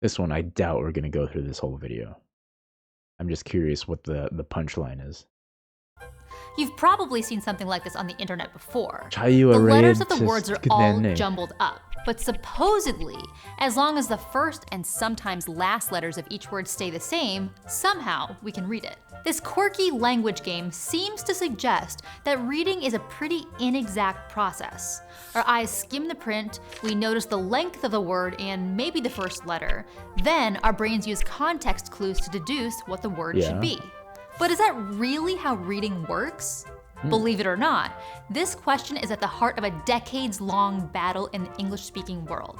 This one, I doubt we're gonna go through this whole video. I'm just curious what the punchline is. You've probably seen something like this on the internet before. Chayu The letters of the arrayed words are all Cna I. jumbled up, but supposedly, as long as the first and sometimes last letters of each word stay the same, somehow we can read it. This quirky language game seems to suggest that reading is a pretty inexact process. Our eyes skim the print, we notice the length of the word and maybe the first letter. Then our brains use context clues to deduce what the word should be. But is that really how reading works? Believe it or not, this question is at the heart of a decades-long battle in the English-speaking world.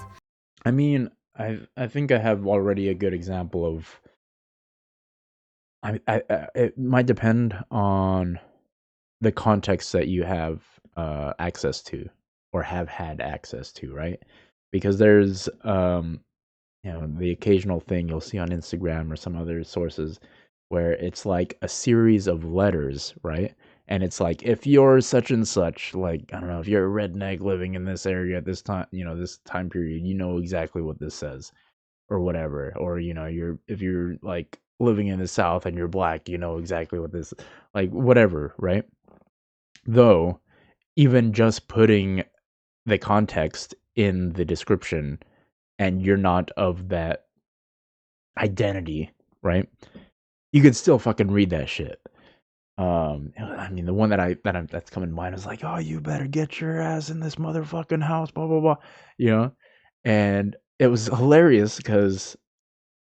I mean, I think I have already a good example of. It might depend on the context that you have access to or have had access to, right? Because there's the occasional thing you'll see on Instagram or some other sources where it's like a series of letters, right? And it's like, if you're such and such, like, I don't know, if you're a redneck living in this area at this time, this time period, you know exactly what this says or whatever. Or, if you're like living in the South and you're black, you know exactly what this, like, whatever, right? Though, even just putting the context in the description and you're not of that identity, right? You could still fucking read that shit. I mean, the one that's coming to mind is like, oh, you better get your ass in this motherfucking house, blah blah blah, you know. And it was hilarious because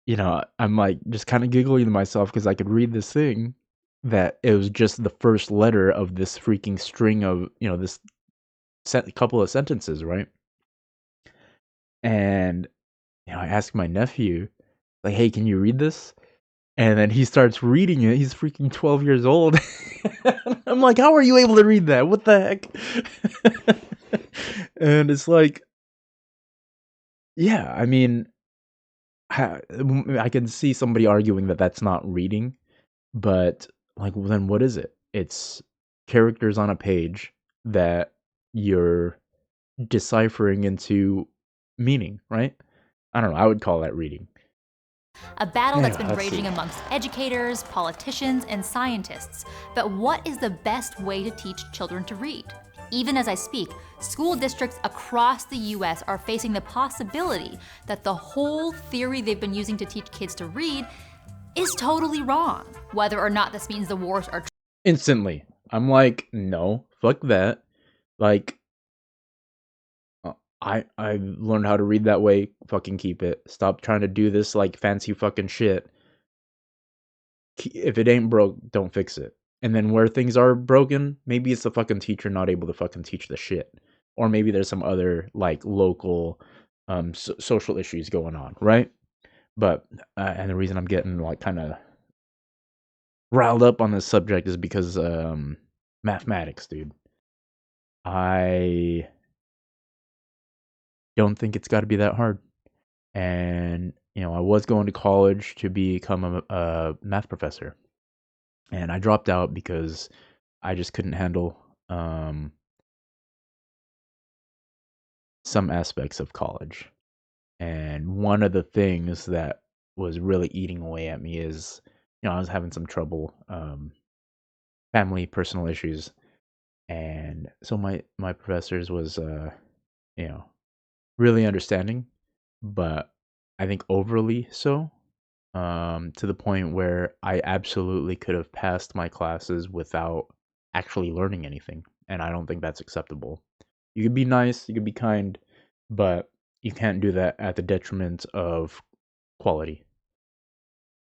I'm like just kind of giggling to myself because I could read this thing that it was just the first letter of this freaking string of this couple of sentences, right? And I asked my nephew, like, hey, can you read this? And then he starts reading it. He's freaking 12 years old. I'm like, how are you able to read that? What the heck? And it's like, yeah, I mean, I can see somebody arguing that that's not reading, but like, well, then what is it? It's characters on a page that you're deciphering into meaning, right? I don't know. I would call that reading. A battle that's Yeah, been let's raging see. amongst educators, politicians, and scientists about what is the best way to teach children to read. Even as I speak, school districts across the US are facing the possibility that the whole theory they've been using to teach kids to read is totally wrong, whether or not this means the wars are Instantly. I'm like, no, fuck that. Like, I learned how to read that way. Fucking keep it. Stop trying to do this like fancy fucking shit. If it ain't broke, don't fix it. And then where things are broken, maybe it's the fucking teacher not able to fucking teach the shit, or maybe there's some other like local social issues going on, right? But and the reason I'm getting like kind of riled up on this subject is because mathematics, dude. I don't think it's got to be that hard. And I was going to college to become a math professor, and I dropped out because I just couldn't handle some aspects of college. And one of the things that was really eating away at me is, I was having some trouble, family, personal issues, and so my professors was, you know, really understanding, but I think overly so, to the point where I absolutely could have passed my classes without actually learning anything, and I don't think that's acceptable. You could be nice, you could be kind, but you can't do that at the detriment of quality.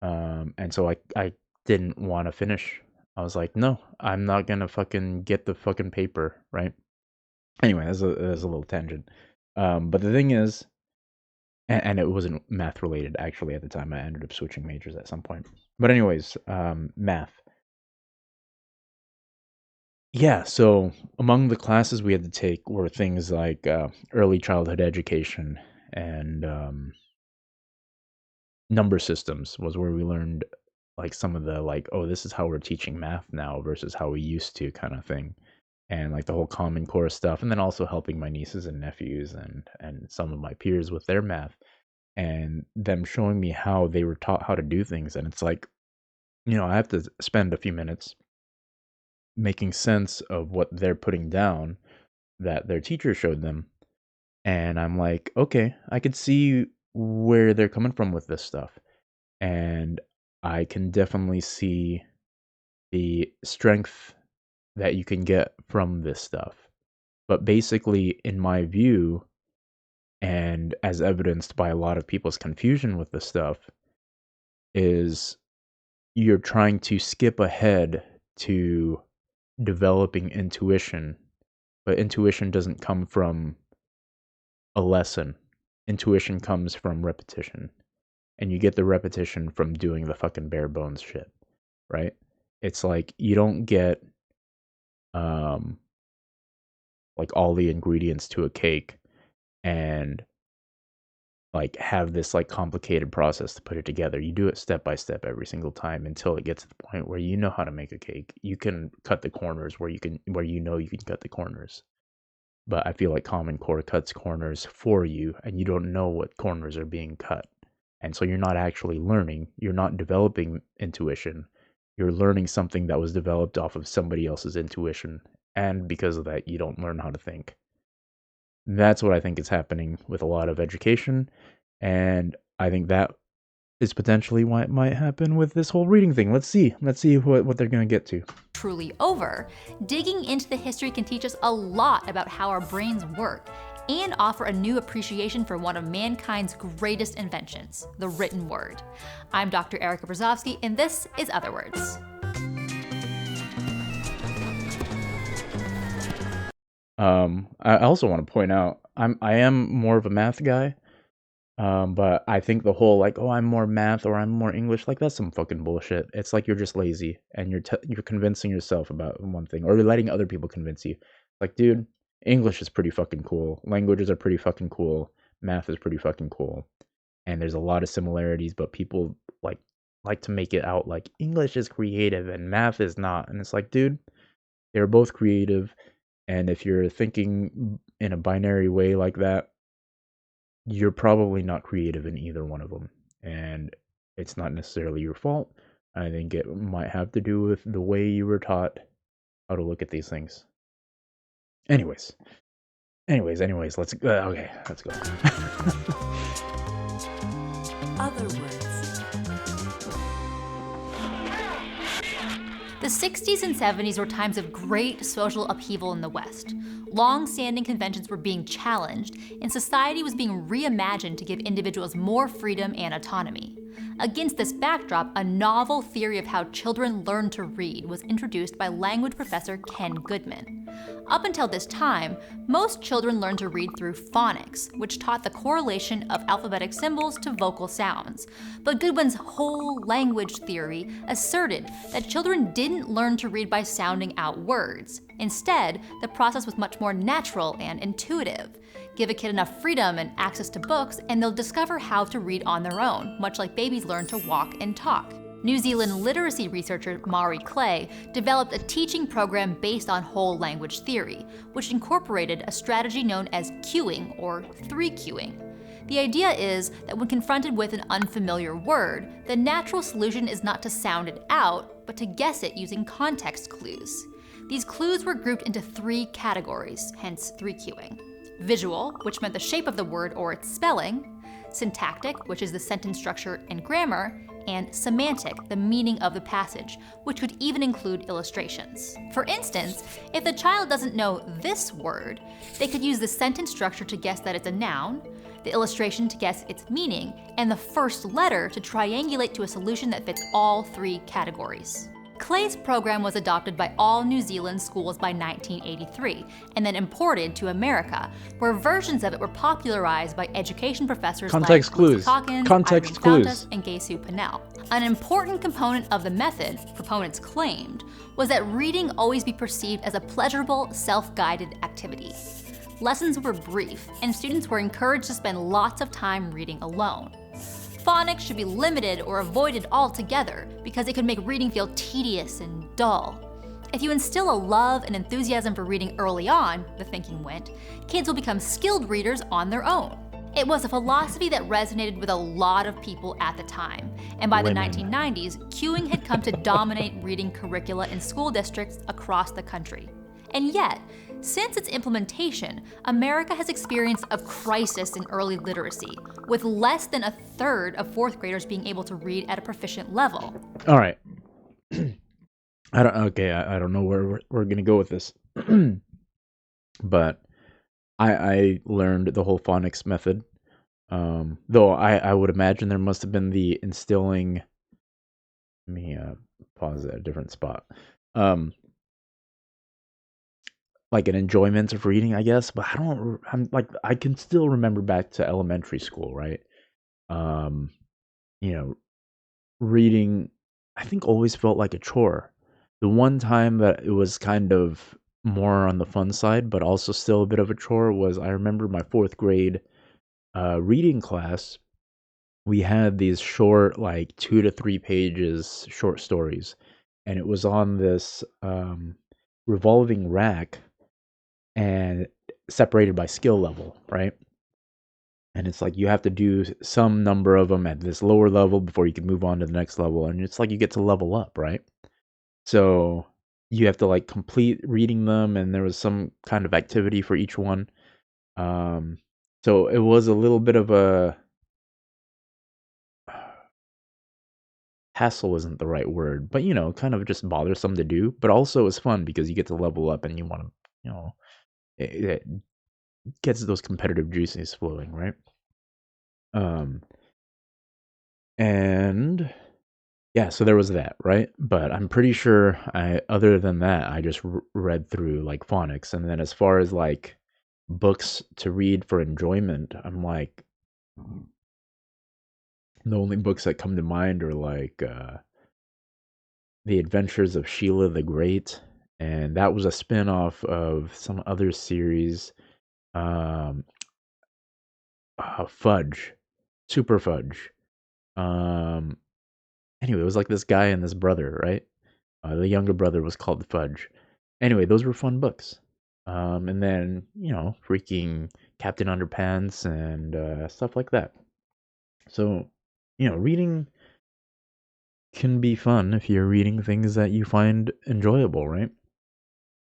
And so I didn't want to finish. I was like, no, I'm not gonna fucking get the fucking paper, right? Anyway, that's a little tangent. But the thing is, and it wasn't math related actually at the time. I ended up switching majors at some point. But anyways, math. Yeah, so among the classes we had to take were things like early childhood education and number systems was where we learned like some of the like, oh, this is how we're teaching math now versus how we used to kind of thing. And like the whole Common Core stuff, and then also helping my nieces and nephews and some of my peers with their math. and them showing me how they were taught how to do things. And it's like, I have to spend a few minutes making sense of what they're putting down that their teacher showed them. And I'm like, okay, I could see where they're coming from with this stuff. And I can definitely see the strength that you can get from this stuff. But basically, in my view, and as evidenced by a lot of people's confusion with this stuff, is you're trying to skip ahead to developing intuition, but intuition doesn't come from a lesson. Intuition comes from repetition, and you get the repetition from doing the fucking bare bones shit, right? It's like you don't get like all the ingredients to a cake and like have this like complicated process to put it together. You do it step by step every single time until it gets to the point where you know how to make a cake. You can cut the corners where you can cut the corners. But I feel like Common Core cuts corners for you and you don't know what corners are being cut. And so you're not actually learning, you're not developing intuition. You're learning something that was developed off of somebody else's intuition, and because of that you don't learn how to think. That's what I think is happening with a lot of education, and I think that is potentially why it might happen with this whole reading thing. Let's see what they're going to get to. Truly over, digging into the history can teach us a lot about how our brains work and offer a new appreciation for one of mankind's greatest inventions, the written word. I'm Dr. Erica Brzozowski, and this is Other Words. I also want to point out I am more of a math guy, but I think the whole like, oh, I'm more math or I'm more English, like that's some fucking bullshit. It's like you're just lazy and you're convincing yourself about one thing, or you're letting other people convince you. Like, dude, English is pretty fucking cool. Languages are pretty fucking cool. Math is pretty fucking cool. And there's a lot of similarities, but people like to make it out like English is creative and math is not. And it's like, dude, they're both creative. And if you're thinking in a binary way like that, you're probably not creative in either one of them. And it's not necessarily your fault. I think it might have to do with the way you were taught how to look at these things. Anyways, let's go. Other Words. The 60s and 70s were times of great social upheaval in the West. Long-standing conventions were being challenged, and society was being reimagined to give individuals more freedom and autonomy. Against this backdrop, a novel theory of how children learn to read was introduced by language professor Ken Goodman. Up until this time, most children learned to read through phonics, which taught the correlation of alphabetic symbols to vocal sounds. But Goodwin's whole language theory asserted that children didn't learn to read by sounding out words. Instead, the process was much more natural and intuitive. Give a kid enough freedom and access to books, and they'll discover how to read on their own, much like babies learn to walk and talk. New Zealand literacy researcher Maury Clay developed a teaching program based on whole language theory, which incorporated a strategy known as cueing, or 3-cueing. The idea is that when confronted with an unfamiliar word, the natural solution is not to sound it out, but to guess it using context clues. These clues were grouped into 3 categories, hence 3-cueing. Visual, which meant the shape of the word or its spelling; syntactic, which is the sentence structure and grammar; and semantic, the meaning of the passage, which could even include illustrations. For instance, if the child doesn't know this word, they could use the sentence structure to guess that it's a noun, the illustration to guess its meaning, and the first letter to triangulate to a solution that fits all 3 categories. Clay's program was adopted by all New Zealand schools by 1983 and then imported to America, where versions of it were popularized by education professors Context like clues. Calkins, Context Irene clues. Fountas, and Gay Sue Pinnell. An important component of the method, proponents claimed, was that reading always be perceived as a pleasurable, self-guided activity. Lessons were brief, and students were encouraged to spend lots of time reading alone. Phonics should be limited or avoided altogether because it could make reading feel tedious and dull. If you instill a love and enthusiasm for reading early on, the thinking went, kids will become skilled readers on their own. It was a philosophy that resonated with a lot of people at the time, and by the Women. 1990s, queuing had come to dominate reading curricula in school districts across the country. And yet, since its implementation, America has experienced a crisis in early literacy, with less than a third of fourth graders being able to read at a proficient level. All right. I don't know where we're gonna go with this, but I learned the whole phonics method. Though I would imagine there must have been the instilling. Let me pause at a different spot. Um, like an enjoyment of reading, I guess. But I don't. I'm like I can still remember back to elementary school, right? Um, you know, reading, I think, always felt like a chore. The one time that it was kind of more on the fun side, but also still a bit of a chore was I remember my fourth grade reading class. We had these short, like 2 to 3 pages short stories, and it was on this revolving rack and separated by skill level, right? And it's like you have to do some number of them at this lower level before you can move on to the next level, and it's like you get to level up, right? So you have to like complete reading them, and there was some kind of activity for each one. Um, so it was a little bit of a hassle isn't the right word, but kind of just bothersome to do. But also it's fun because you get to level up and you want to, it gets those competitive juices flowing, right? Um, and yeah, so there was that, right? But I'm pretty sure other than that, I just read through like phonics. And then as far as like books to read for enjoyment, I'm like, the only books that come to mind are like The Adventures of Sheila the Great, and that was a spin-off of some other series, um, Fudge, Super Fudge. Um, anyway, it was like this guy and this brother, right? The younger brother was called Fudge. Anyway, those were fun books. And then, freaking Captain Underpants and stuff like that. So, reading can be fun if you're reading things that you find enjoyable, right?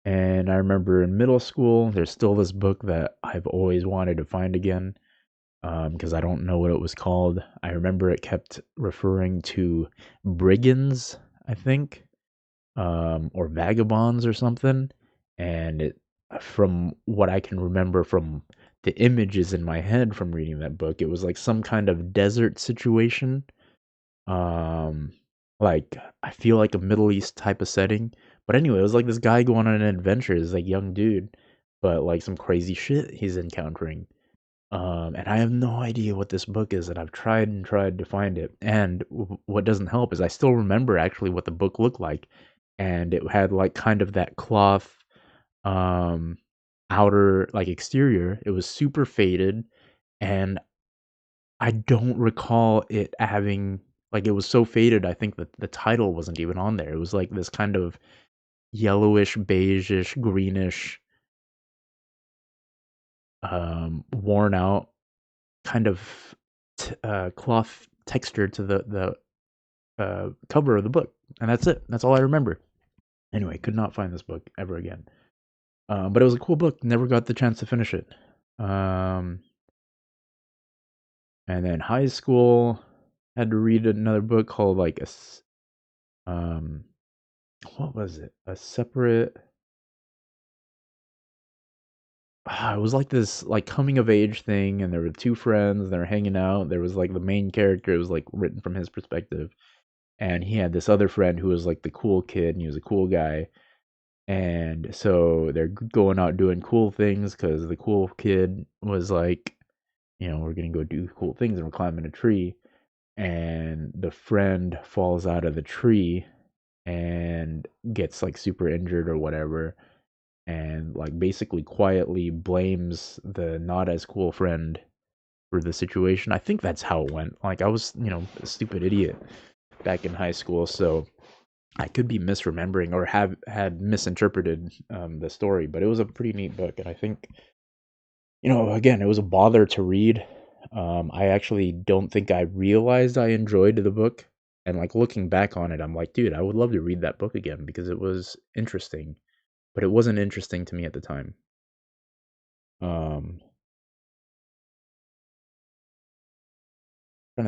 And I remember in middle school, there's still this book that I've always wanted to find again, because I don't know what it was called. I remember it kept referring to brigands, I think, or vagabonds or something. And from what I can remember from the images in my head from reading that book, it was like some kind of desert situation. Um, like I feel like a Middle East type of setting. But anyway, it was like this guy going on an adventure, this like young dude, but like some crazy shit he's encountering. And I have no idea what this book is, and I've tried and tried to find it. And what doesn't help is I still remember actually what the book looked like, and it had like kind of that cloth, um, outer like exterior. It was super faded, and I don't recall it having like it was so faded. I think that the title wasn't even on there. It was like this kind of yellowish, beigeish, greenish, worn out kind of cloth texture to the cover of the book, and that's it. That's all I remember. Anyway, could not find this book ever again. But it was a cool book. Never got the chance to finish it. Um, and then high school had to read another book called like um, what was it? A separate. It was like this like coming of age thing, and there were two friends. They were hanging out. There was like the main character. It was like written from his perspective, and he had this other friend who was like the cool kid, and he was a cool guy. And so they're going out doing cool things because the cool kid was like, we're gonna go do cool things, and we're climbing a tree. And the friend falls out of the tree and gets like super injured or whatever, and like basically quietly blames the not as cool friend for the situation. I think that's how it went. Like I was, a stupid idiot back in high school, so I could be misremembering or have had misinterpreted the story, but it was a pretty neat book, and I think, again, it was a bother to read. I actually don't think I realized I enjoyed the book. And like looking back on it, I'm like, dude, I would love to read that book again because it was interesting, but it wasn't interesting to me at the time. Trying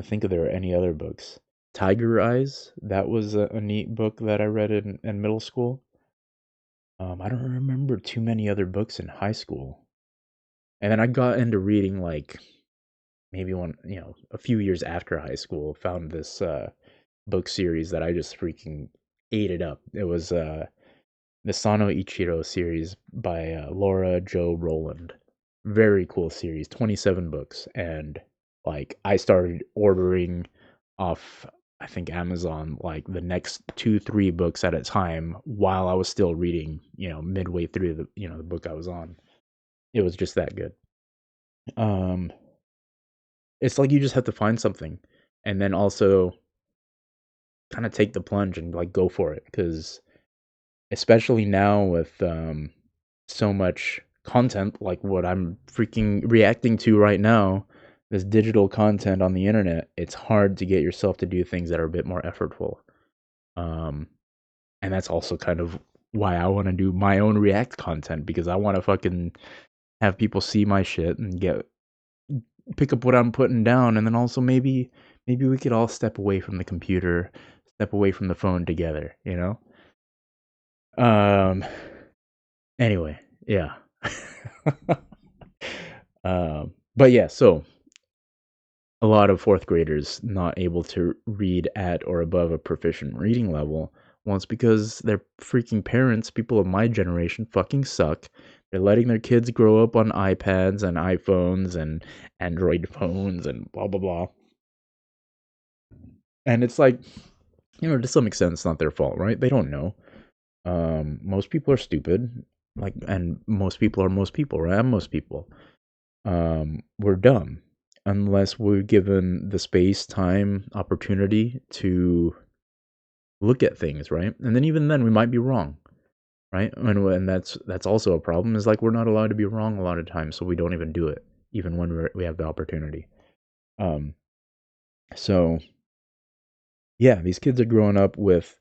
to think if there are any other books. Tiger Eyes, that was a neat book that I read in middle school. I don't remember too many other books in high school. And then I got into reading like maybe a few years after high school, found this book series that I just freaking ate it up. It was the Sano Ichiro series by Laura Jo Roland. Very cool series, 27 books. And like I started ordering off, I think, Amazon, like the next 2, 3 books at a time while I was still reading, midway through the book I was on. It was just that good. Um, it's like you just have to find something and then also kind of take the plunge and like go for it because especially now with so much content like what I'm freaking reacting to right now, this digital content on the internet, it's hard to get yourself to do things that are a bit more effortful. Um, and that's also kind of why I want to do my own React content because I want to fucking have people see my shit and get pick up what I'm putting down, and then also maybe we could all step away from the computer, step away from the phone together, you know? Um anyway, yeah. But yeah, so a lot of fourth graders not able to read at or above a proficient reading level. Well, it's because their freaking parents, people of my generation, fucking suck. They're letting their kids grow up on iPads and iPhones and Android phones and blah blah blah. And it's like, to some extent, it's not their fault, right? They don't know. Most people are stupid, like, and most people are most people, right? I'm most people. We're dumb unless we're given the space, time, opportunity to look at things, right? And then even then, we might be wrong, right? And that's also a problem. Is like we're not allowed to be wrong a lot of times, so we don't even do it, even when we have the opportunity. Um, so yeah, these kids are growing up with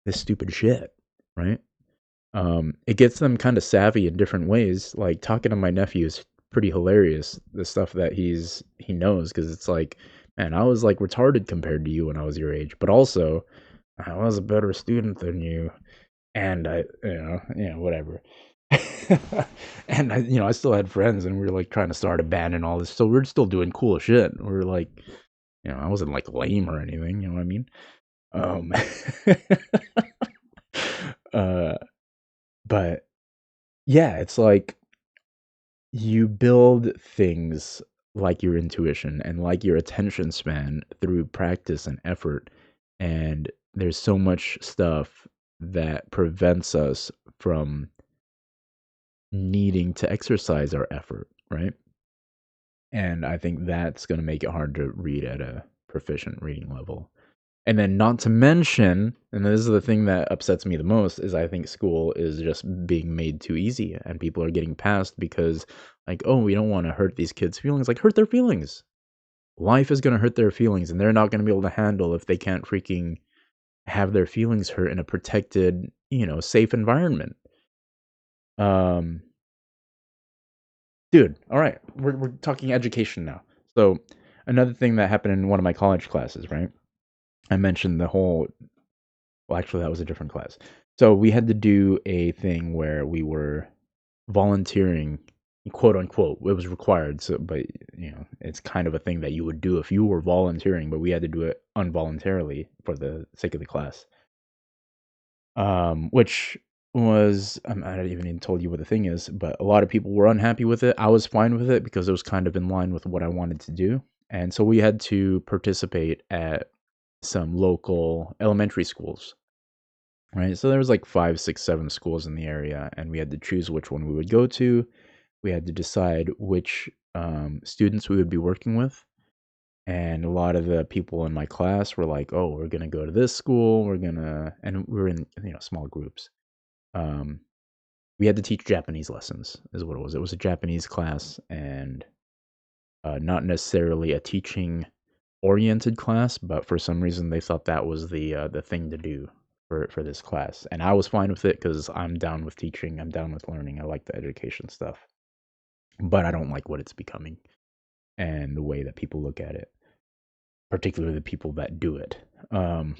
this stupid shit, right? It gets them kind of savvy in different ways. Like talking to my nephew is pretty hilarious. The stuff that he knows because it's like, man, I was like retarded compared to you when I was your age, but also I was a better student than you, and whatever. And I still had friends, and we were like trying to start a band and all this, so we're still doing cool shit. We are like, I wasn't like lame or anything. You know what I mean? Um, uh, but yeah, it's like you build things like your intuition and like your attention span through practice and effort. And there's so much stuff that prevents us from needing to exercise our effort, right? And I think that's going to make it hard to read at a proficient reading level. And then not to mention, and this is the thing that upsets me the most, is I think school is just being made too easy and people are getting passed because like, oh, we don't want to hurt these kids' feelings. Like hurt their feelings. Life is going to hurt their feelings and they're not going to be able to handle if they can't freaking have their feelings hurt in a protected, safe environment. Um Dude, all right. We're talking education now. So, another thing that happened in one of my college classes, right? I mentioned the whole well, actually, that was a different class. So we had to do a thing where we were volunteering, quote unquote. It was required, so but it's kind of a thing that you would do if you were volunteering, but we had to do it involuntarily for the sake of the class. Which was I haven't even told you what the thing is, but a lot of people were unhappy with it. I was fine with it because it was kind of in line with what I wanted to do. And so we had to participate at some local elementary schools, right? So there was like 5, 6, 7 schools in the area, and we had to choose which one we would go to. We had to decide which students we would be working with. And a lot of the people in my class were like, "Oh, we're gonna go to this school. And we were in small groups. Um, we had to teach Japanese lessons, is what it was. It was a Japanese class, and not necessarily a teaching oriented class, but for some reason they thought that was the thing to do for this class, and I was fine with it because I'm down with teaching, I'm down with learning, I like the education stuff, but I don't like what it's becoming and the way that people look at it, particularly the people that do it. Um,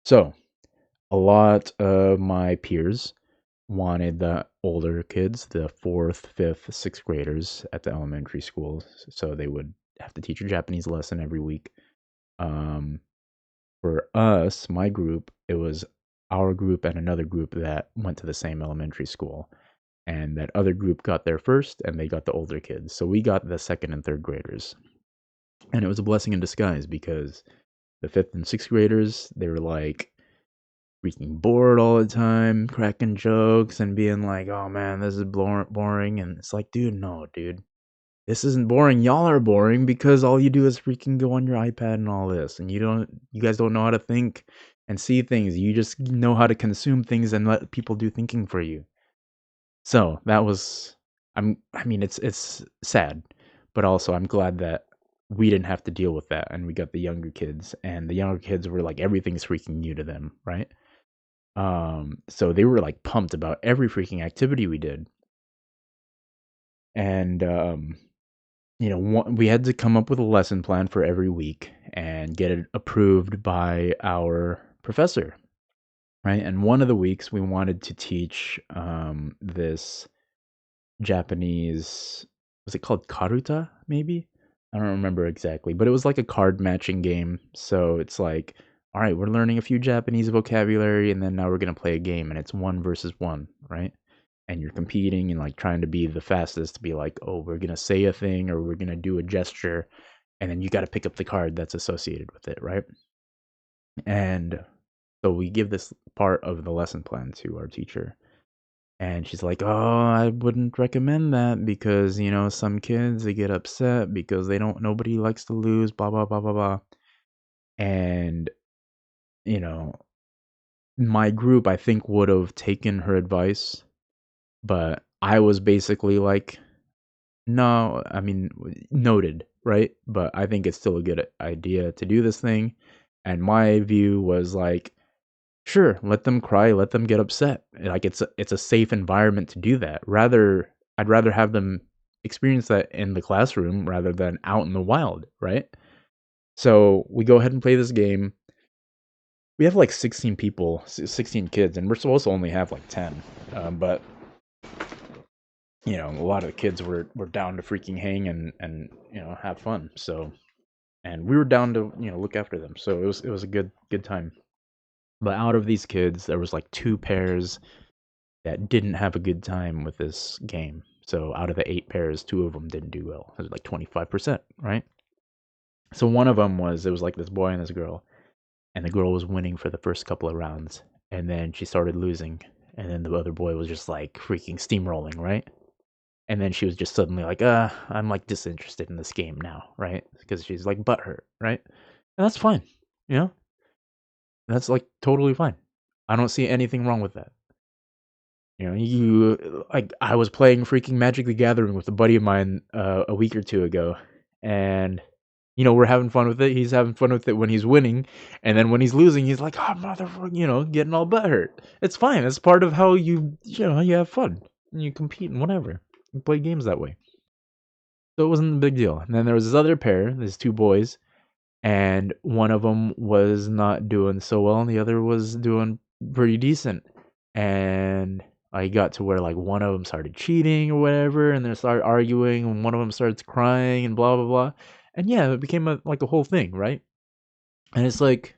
so a lot of my peers wanted the older kids, the fourth, fifth, sixth graders at the elementary school, so they would have to teach a Japanese lesson every week. Um, for us, my group, it was our group and another group that went to the same elementary school. And that other group got there first, and they got the older kids. So we got the second and third graders. And it was a blessing in disguise because the fifth and sixth graders, they were like freaking bored all the time, cracking jokes and being like, oh man, this is boring. And it's like, dude, no, dude. This isn't boring. Y'all are boring because all you do is freaking go on your iPad and all this. And you guys don't know how to think and see things. You just know how to consume things and let people do thinking for you. So that was, I mean, it's sad, but also I'm glad that we didn't have to deal with that and we got the younger kids, and the younger kids were like everything's freaking new to them, right? So they were like pumped about every freaking activity we did. And we had to come up with a lesson plan for every week and get it approved by our professor, right? And one of the weeks we wanted to teach this Japanese, was it called Karuta, maybe? I don't remember exactly, but it was like a card matching game. So it's like, all right, we're learning a few Japanese vocabulary, and then now we're going to play a game, and it's one versus one, right? And you're competing and like trying to be the fastest to be like, oh, we're going to say a thing or we're going to do a gesture, and then you got to pick up the card that's associated with it, right? And so we give this part of the lesson plan to our teacher. And she's like, "Oh, I wouldn't recommend that because, some kids they get upset because nobody likes to lose, blah blah blah blah blah." And, you know, my group I think would have taken her advice, but I was basically like, "No, I mean, noted, right? But I think it's still a good idea to do this thing." And my view was like, sure, let them cry, let them get upset. Like it's a safe environment to do that. I'd rather have them experience that in the classroom rather than out in the wild, right? So we go ahead and play this game. We have like 16 people, 16 kids, and we're supposed to only have like 10. But a lot of the kids were down to freaking hang and have fun. So, and we were down to look after them. So it was a good time. But out of these kids, there was like two pairs that didn't have a good time with this game. So out of the 8 pairs, 2 of them didn't do well. It was like 25%, right? So one of them it was like this boy and this girl, and the girl was winning for the first couple of rounds, and then she started losing, and then the other boy was just like freaking steamrolling, right? And then she was just suddenly like, I'm like disinterested in this game now, right? Because she's like butthurt, right? And that's fine, you know? That's like totally fine. I don't see anything wrong with that. I was playing freaking Magic the Gathering with a buddy of mine a week or two ago, and we're having fun with it. He's having fun with it when he's winning, and then when he's losing, he's like, "Oh, motherfucker," getting all butthurt. It's fine. It's part of how you have fun and you compete and whatever. You play games that way, so it wasn't a big deal. And then there was this other pair, these 2 boys, and one of them was not doing so well, and the other was doing pretty decent. And I got to where like one of them started cheating or whatever, and then started arguing, and one of them starts crying and blah blah blah. And yeah, it became like a whole thing, right? And it's like,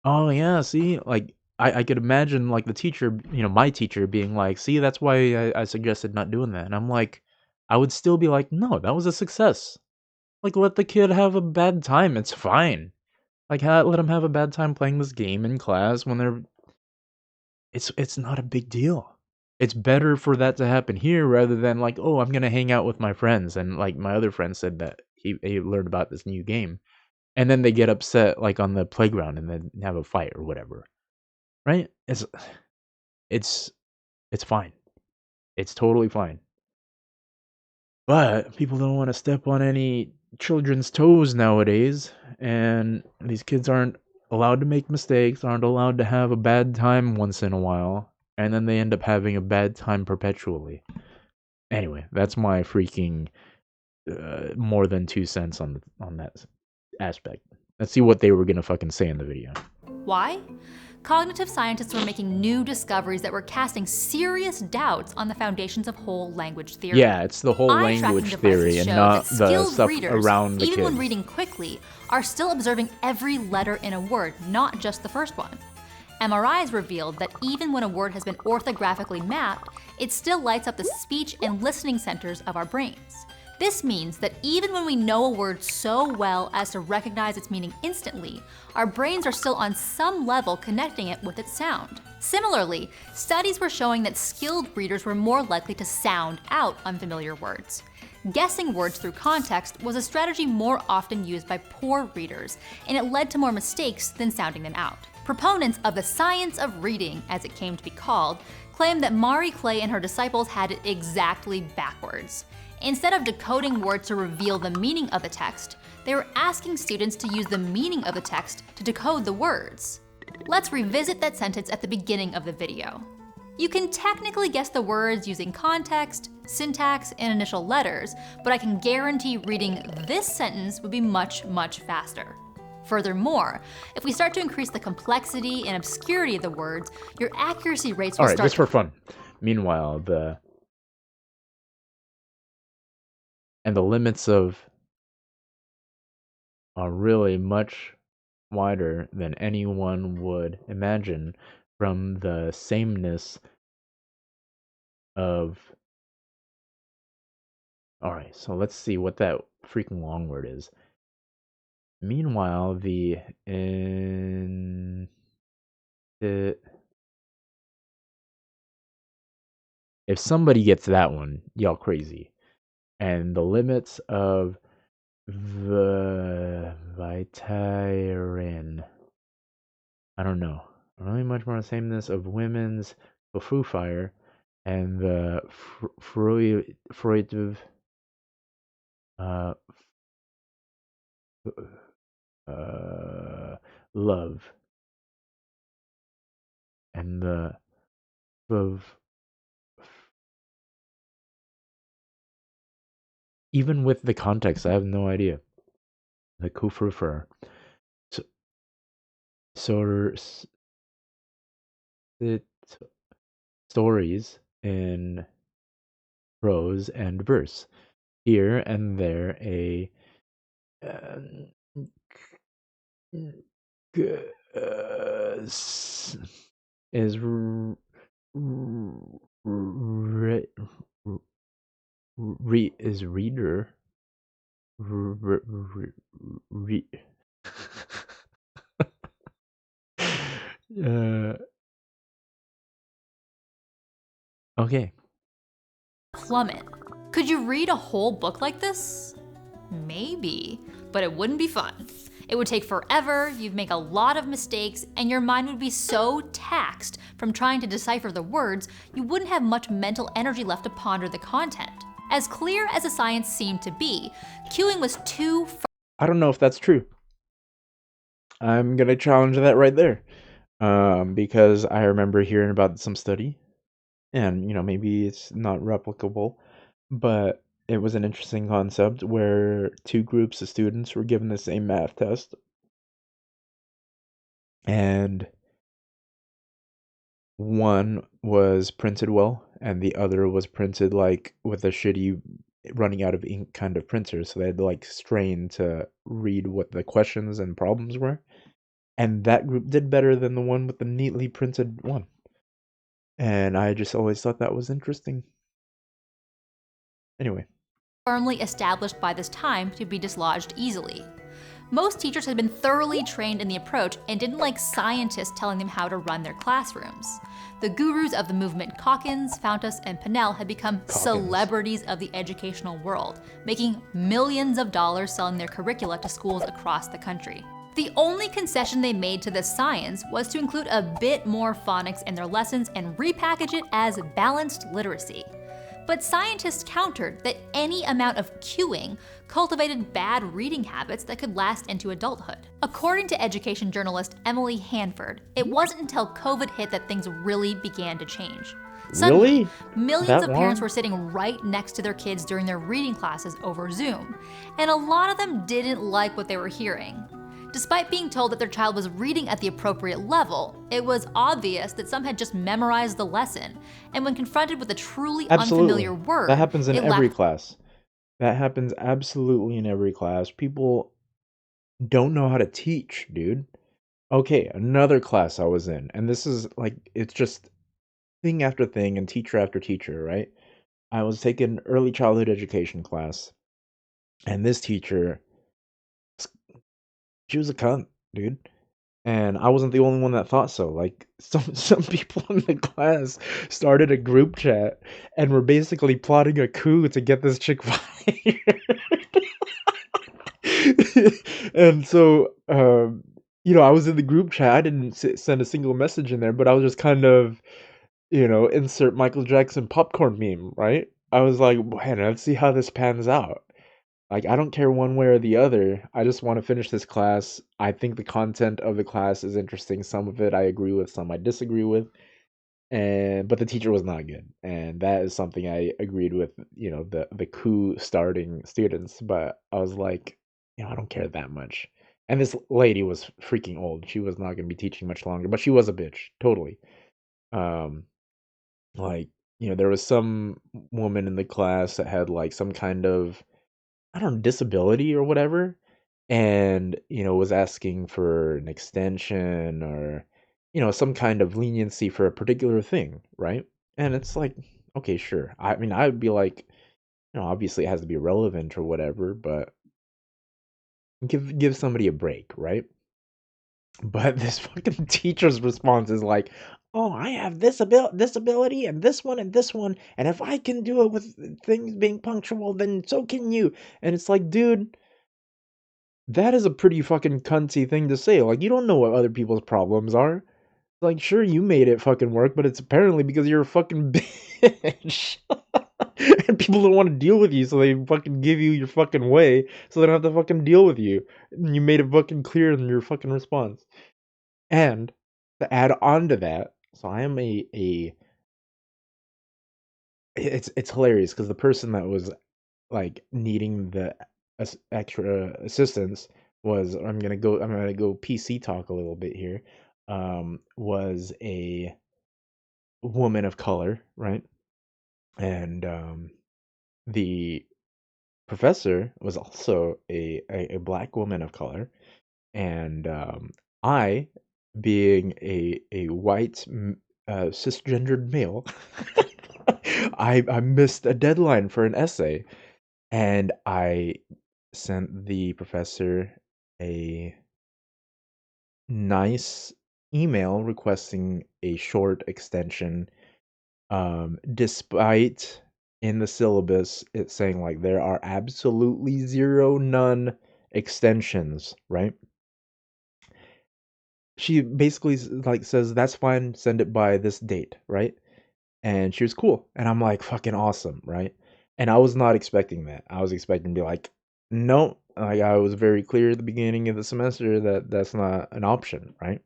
oh yeah, see, like I could imagine like the teacher, my teacher being like, see, that's why I suggested not doing that. And I'm like, I would still be like, no, that was a success. Like, let the kid have a bad time. It's fine. Like, let him have a bad time playing this game in class when they're. It's not a big deal. It's better for that to happen here rather than like, oh, I'm gonna hang out with my friends, and like my other friend said that he learned about this new game, and then they get upset like on the playground and then have a fight or whatever. Right? It's it's fine. It's totally fine. But people don't want to step on any children's toes nowadays, and these kids aren't allowed to make mistakes, aren't allowed to have a bad time once in a while, and then they end up having a bad time perpetually. Anyway, that's my freaking more than 2 cents on that aspect. Let's see what they were gonna fucking say in the video. Why? Cognitive scientists were making new discoveries that were casting serious doubts on the foundations of whole language theory. Yeah, it's the whole Eye tracking language theory devices and showed not that the skilled stuff readers, around the even when kid. reading quickly, are still observing every letter in a word, not just the first one. MRIs revealed that even when a word has been orthographically mapped, it still lights up the speech and listening centers of our brains. This means that even when we know a word so well as to recognize its meaning instantly, our brains are still on some level connecting it with its sound. Similarly, studies were showing that skilled readers were more likely to sound out unfamiliar words. Guessing words through context was a strategy more often used by poor readers, and it led to more mistakes than sounding them out. Proponents of the science of reading, as it came to be called, claimed that Marie Clay and her disciples had it exactly backwards. Instead of decoding words to reveal the meaning of the text, they were asking students to use the meaning of the text to decode the words. Let's revisit that sentence at the beginning of the video. You can technically guess the words using context, syntax, and initial letters, but I can guarantee reading this sentence would be much, much faster. Furthermore, if we start to increase the complexity and obscurity of the words, your accuracy rates will All right, start just for fun. Meanwhile, the limits of are really much wider than anyone would imagine from the sameness of. All right, so let's see what that freaking long word is. Meanwhile, if somebody gets that one, y'all crazy. And the limits of the Vitarin. I don't know. Really much more the sameness of women's Foo Fire and the Freud uh, love and the of even with the context, I have no idea. The Kufrufer. So, it stories in prose and verse. Here and there, a is is reader uh, okay. plummet. Could you read a whole book like this? Maybe, but it wouldn't be fun. It would take forever, you'd make a lot of mistakes, and your mind would be so taxed from trying to decipher the words, you wouldn't have much mental energy left to ponder the content. As clear as the science seemed to be, cueing was too far. I don't know if that's true. I'm gonna challenge that right there, because I remember hearing about some study, and maybe it's not replicable, but it was an interesting concept where two groups of students were given the same math test, and one was printed well, and the other was printed like with a shitty running out of ink kind of printer, so they had to like strain to read what the questions and problems were. And that group did better than the one with the neatly printed one. And I just always thought that was interesting. Anyway. Firmly established by this time to be dislodged easily. Most teachers had been thoroughly trained in the approach and didn't like scientists telling them how to run their classrooms. The gurus of the movement Calkins, Fountas, and Pinnell had become celebrities of the educational world, making millions of dollars selling their curricula to schools across the country. The only concession they made to this science was to include a bit more phonics in their lessons and repackage it as balanced literacy. But scientists countered that any amount of cueing cultivated bad reading habits that could last into adulthood. According to education journalist Emily Hanford, it wasn't until COVID hit that things really began to change. Suddenly, Really? millions That of parents long? were sitting right next to their kids during their reading classes over Zoom, and a lot of them didn't like what they were hearing. Despite being told that their child was reading at the appropriate level, it was obvious that some had just memorized the lesson, and when confronted with a truly unfamiliar Absolutely. That word, happens in it every lacked. class. That happens absolutely in every class. People don't know how to teach, dude. Okay, another class I was in, and this is like, it's just thing after thing and teacher after teacher, right? I was taking early childhood education class, and this teacher, she was a cunt, dude. And I wasn't the only one that thought so. Like some people in the class started a group chat and were basically plotting a coup to get this chick fired. And so, I was in the group chat. I didn't send a single message in there, but I was just kind of, insert Michael Jackson popcorn meme, right? I was like, man, let's see how this pans out. Like, I don't care one way or the other. I just want to finish this class. I think the content of the class is interesting. Some of it I agree with, some I disagree with. And but the teacher was not good. And that is something I agreed with, the coup starting students. But I was like, I don't care that much. And this lady was freaking old. She was not going to be teaching much longer, but she was a bitch, totally. Um, like, there was some woman in the class that had like some kind of, I don't know, disability or whatever, and, was asking for an extension or, some kind of leniency for a particular thing, right? And it's like, okay, sure. I mean, I would be like, obviously it has to be relevant or whatever, but give somebody a break, right? But this fucking teacher's response is like, "Oh, I have this ability and this one, and if I can do it with things being punctual, then so can you." And it's like, dude, that is a pretty fucking cunty thing to say. Like, you don't know what other people's problems are. Like, sure, you made it fucking work, but it's apparently because you're a fucking bitch. And people don't want to deal with you, so they fucking give you your fucking way, so they don't have to fucking deal with you. And you made it fucking clear in your fucking response. And to add on to that, so I am a it's hilarious because the person that was like needing the extra assistance was, I'm gonna go PC talk a little bit here. Was a woman of color, right? And the professor was also a black woman of color, and I, being a white cisgendered male, I missed a deadline for an essay, and I sent the professor a nice email requesting a short extension, despite in the syllabus it saying like there are absolutely zero, none extensions, right? She basically like says that's fine, send it by this date, right? And she was cool, and I'm like, fucking awesome, right? And I was not expecting that. I was expecting to be like, no, like I was very clear at the beginning of the semester that that's not an option, right?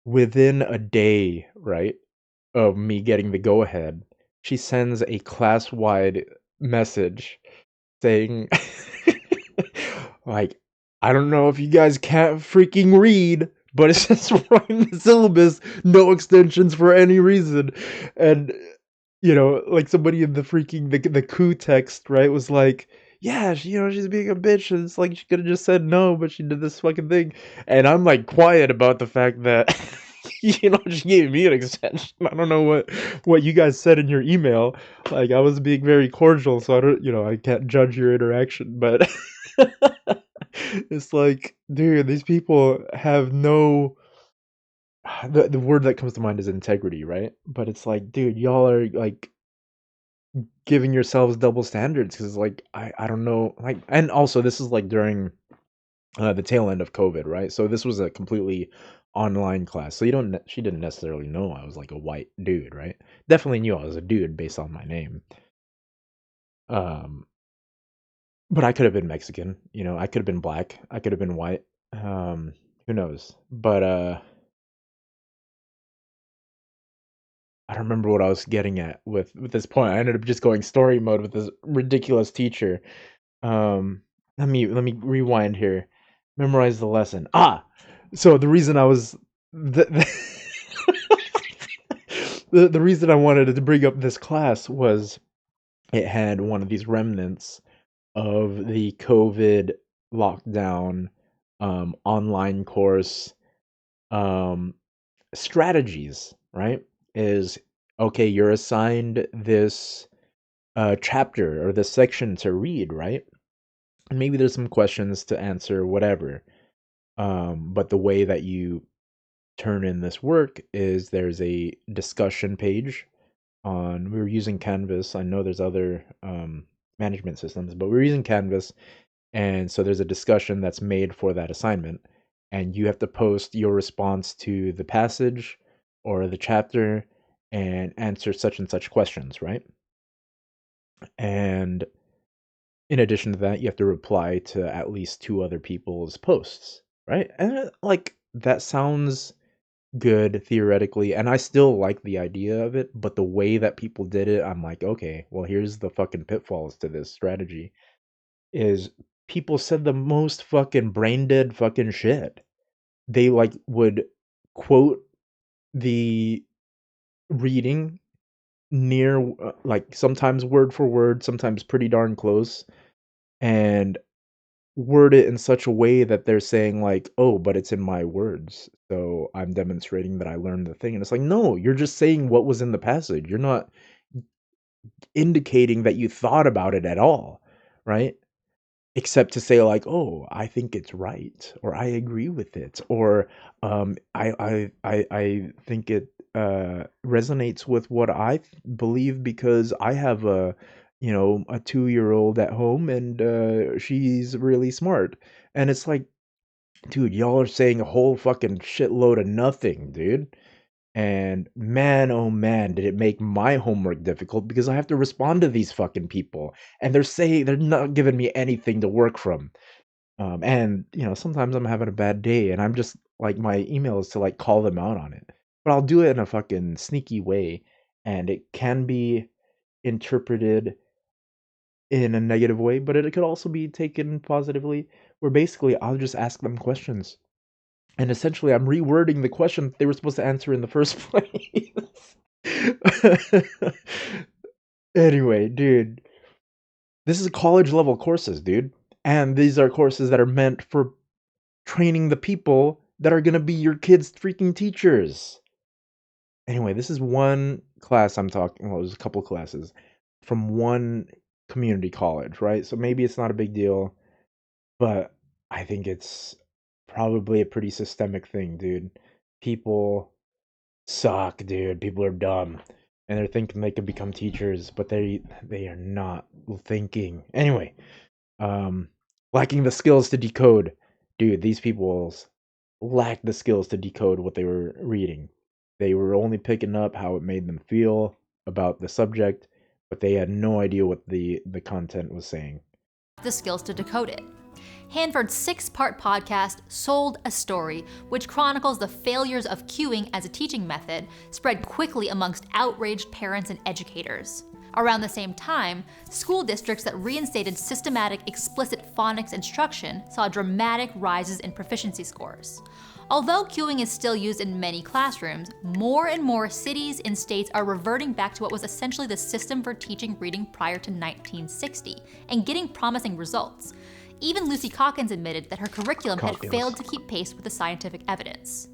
Within a day, right, of me getting the go ahead, she sends a class wide message saying, like, I don't know if you guys can't freaking read, but it says right in the syllabus, no extensions for any reason. And, like somebody in the freaking, the coup text, right, was like, yeah, she's being a bitch, and it's like she could have just said no, but she did this fucking thing. And I'm like quiet about the fact that, she gave me an extension. I don't know what you guys said in your email. Like, I was being very cordial, so I don't, I can't judge your interaction, but it's like, dude, these people have no, the word that comes to mind is integrity, right? But it's like, dude, y'all are like giving yourselves double standards because like I don't know, like, and also this is like during the tail end of COVID, right? So this was a completely online class. So she didn't necessarily know I was like a white dude, right? Definitely knew I was a dude based on my name. Um, but I could have been Mexican, I could have been black, I could have been white. Who knows? But I don't remember what I was getting at with this point. I ended up just going story mode with this ridiculous teacher. Let me rewind here. Memorize the lesson. So the reason I was the the reason I wanted to bring up this class was it had one of these remnants of the COVID lockdown online course um strategies, right? Is okay, you're assigned this chapter or this section to read, right? And maybe there's some questions to answer, whatever. But the way that you turn in this work is there's a discussion page on, we were using Canvas. I know there's other management systems, but we were using Canvas. And so there's a discussion that's made for that assignment. And you have to post your response to the passage or the chapter and answer such and such questions, right? And in addition to that, you have to reply to at least two other people's posts, right? And like that sounds good theoretically, and I still like the idea of it, but the way that people did it, I'm like, okay, well, here's the fucking pitfalls to this strategy is people said the most fucking brain dead fucking shit. They like would quote the reading near like sometimes word for word, sometimes pretty darn close, and word it in such a way that they're saying like, "Oh, but it's in my words, so I'm demonstrating that I learned the thing." And it's like, "No, you're just saying what was in the passage. You're not indicating that you thought about it at all, right? Except to say like, "Oh, I think it's right," or "I agree with it," or I think it resonates with what I believe because I have a 2-year-old at home and she's really smart." And it's like, dude, y'all are saying a whole fucking shitload of nothing, dude. And man, oh man, did it make my homework difficult because I have to respond to these fucking people. And they're saying they're not giving me anything to work from. And sometimes I'm having a bad day and I'm just like my email is to like call them out on it. But I'll do it in a fucking sneaky way. And it can be interpreted in a negative way, but it could also be taken positively, where basically I'll just ask them questions. And essentially, I'm rewording the question they were supposed to answer in the first place. Anyway, dude, this is college level courses, dude. And these are courses that are meant for training the people that are going to be your kids' freaking teachers. Anyway, this is one class I'm talking, well, there's a couple classes from one community college, right? So maybe it's not a big deal, but I think it's probably a pretty systemic thing, dude. People suck, dude. People are dumb, and they're thinking they can become teachers, but they are not thinking. Anyway, um, lacking the skills to decode, dude. These people lack the skills to decode what they were reading. They were only picking up how it made them feel about the subject, but they had no idea what the content was saying. The skills to decode it. Hanford's 6-part podcast, Sold a Story, which chronicles the failures of cueing as a teaching method, spread quickly amongst outraged parents and educators. Around the same time, school districts that reinstated systematic explicit phonics instruction saw dramatic rises in proficiency scores. Although cueing is still used in many classrooms, more and more cities and states are reverting back to what was essentially the system for teaching reading prior to 1960, and getting promising results. Even Lucy Calkins admitted that her curriculum had failed to keep pace with the scientific evidence.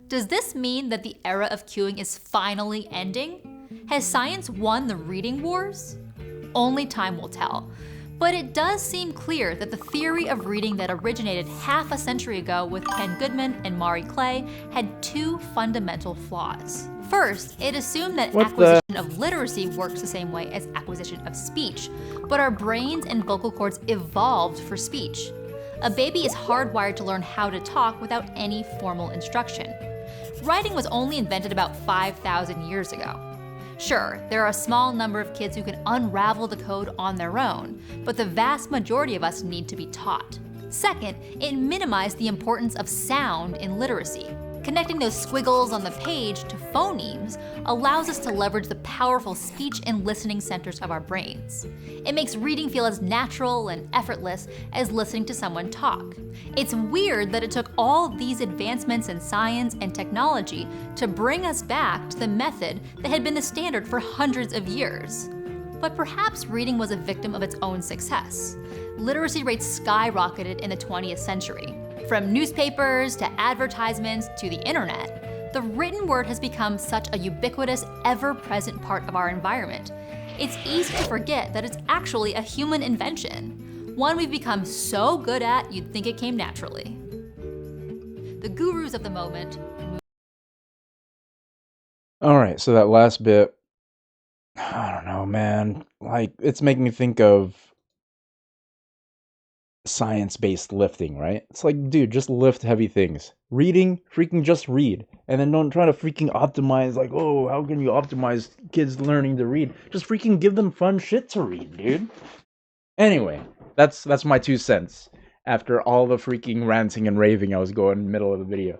Does this mean that the era of cueing is finally ending? Has science won the reading wars? Only time will tell. But it does seem clear that the theory of reading that originated half a century ago with Ken Goodman and Mari Clay had two fundamental flaws. First, it assumed that acquisition of literacy works the same way as acquisition of speech, but our brains and vocal cords evolved for speech. A baby is hardwired to learn how to talk without any formal instruction. Writing was only invented about 5,000 years ago. Sure, there are a small number of kids who can unravel the code on their own, but the vast majority of us need to be taught. Second, it minimized the importance of sound in literacy. Connecting those squiggles on the page to phonemes allows us to leverage the powerful speech and listening centers of our brains. It makes reading feel as natural and effortless as listening to someone talk. It's weird that it took all these advancements in science and technology to bring us back to the method that had been the standard for hundreds of years. But perhaps reading was a victim of its own success. Literacy rates skyrocketed in the 20th century. From newspapers to advertisements to the internet, the written word has become such a ubiquitous, ever-present part of our environment. It's easy to forget that it's actually a human invention, one we've become so good at you'd think it came naturally. The gurus of the moment. All right, so that last bit, I don't know, man. Like, it's making me think of science-based lifting, right? It's like, dude, just lift heavy things. Reading, freaking just read. And then don't try to freaking optimize, like, oh, how can you optimize kids learning to read? Just freaking give them fun shit to read, dude. Anyway, that's my 2 cents. After all the freaking ranting and raving I was going in the middle of the video.